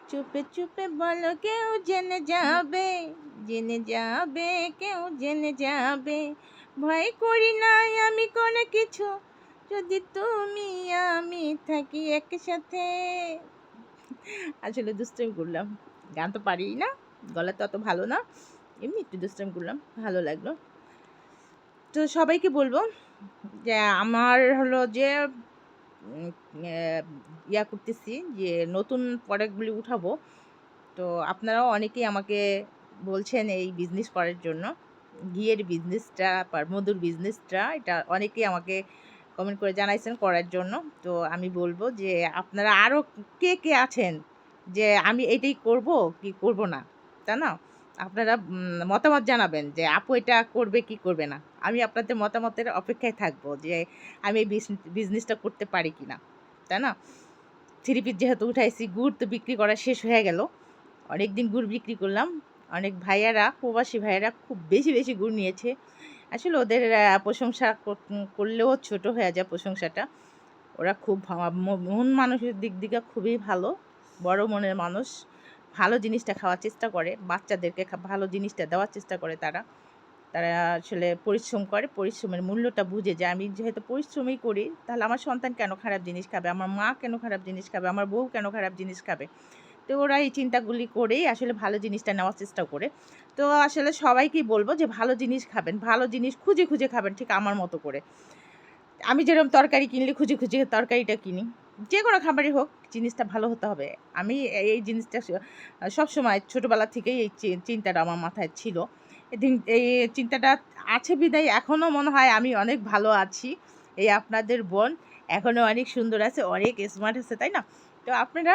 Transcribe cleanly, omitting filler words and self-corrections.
চুপে চুপে বলো কেউ জেনে যাবে, জেনে যাবে, কেউ জেনে যাবে। ভয় করি নাই আমি কোনো কিছু, যদি তুমি আমি থাকি একসাথে। আসলে দুষ্টামি করলাম, গান তো পারি না, গলা তো অত ভালো না, এমনি একটু দুষ্টামি করলাম, ভালো লাগলো। তো সবাইকে বলবো যে আমার হলো যে উম, আহ, ইয়া করতেছি যে নতুন প্রোডাক্টগুলি উঠাবো। তো আপনারাও অনেকেই আমাকে বলছেন এই বিজনেস করার জন্য, ঘিয়ের বিজনেসটা বা মধুর বিজনেসটা, এটা অনেকেই আমাকে কমেন্ট করে জানাইছেন করার জন্য। তো আমি বলবো যে আপনারা আরও কে কে আছেন যে আমি এটাই করব কি করব না, তা না, আপনারা মতামত জানাবেন যে আপু এটা করবে কি করবে না। আমি আপনাদের মতামতের অপেক্ষায় থাকবো যে আমি এই বিজনেসটা করতে পারি কি না, তাই না। থ্রি পিস যেহেতু উঠাইছি, গুড় তো বিক্রি করা শেষ হয়ে গেল, অনেক দিন গুড় বিক্রি করলাম। অনেক ভাইয়ারা, প্রবাসী ভাইয়ারা খুব বেশি বেশি গুড় নিয়েছে। আসলে ওদের প্রশংসা করলেও ছোট হয়ে যায় প্রশংসাটা। ওরা খুব মন মানুষের দিক থেকে খুবই ভালো, বড় মনের মানুষ, ভালো জিনিসটা খাওয়ার চেষ্টা করে, বাচ্চাদেরকে ভালো জিনিসটা দেওয়ার চেষ্টা করে। তারা তারা আসলে পরিশ্রম করে, পরিশ্রমের মূল্যটা বুঝে যে আমি যেহেতু পরিশ্রমই করি, তাহলে আমার সন্তান কেন খারাপ জিনিস খাবে, আমার মা কেন খারাপ জিনিস খাবে, আমার বউ কেন খারাপ জিনিস খাবে। তো ওরা এই চিন্তাগুলি করেই আসলে ভালো জিনিসটা নেওয়ার চেষ্টা করে। তো আসলে সবাইকেই বলবো যে ভালো জিনিস খাবেন, ভালো জিনিস খুঁজে খুঁজে খাবেন, ঠিক আমার মতো করে। আমি যেরকম তরকারি কিনলে খুঁজে খুঁজে তরকারিটা কিনি, যে কোনো খাবারই হোক জিনিসটা ভালো হতে হবে। আমি এই জিনিসটা সবসময় ছোটোবেলা থেকেই এই চিন্তাটা আমার মাথায় ছিল। এই চিন্তাটা আছে বিদায় এখনও মনে হয় আমি অনেক ভালো আছি। এই আপনাদের বোন এখনও অনেক সুন্দর আছে, অনেক স্মার্ট আছে, তাই না। তো আপনারা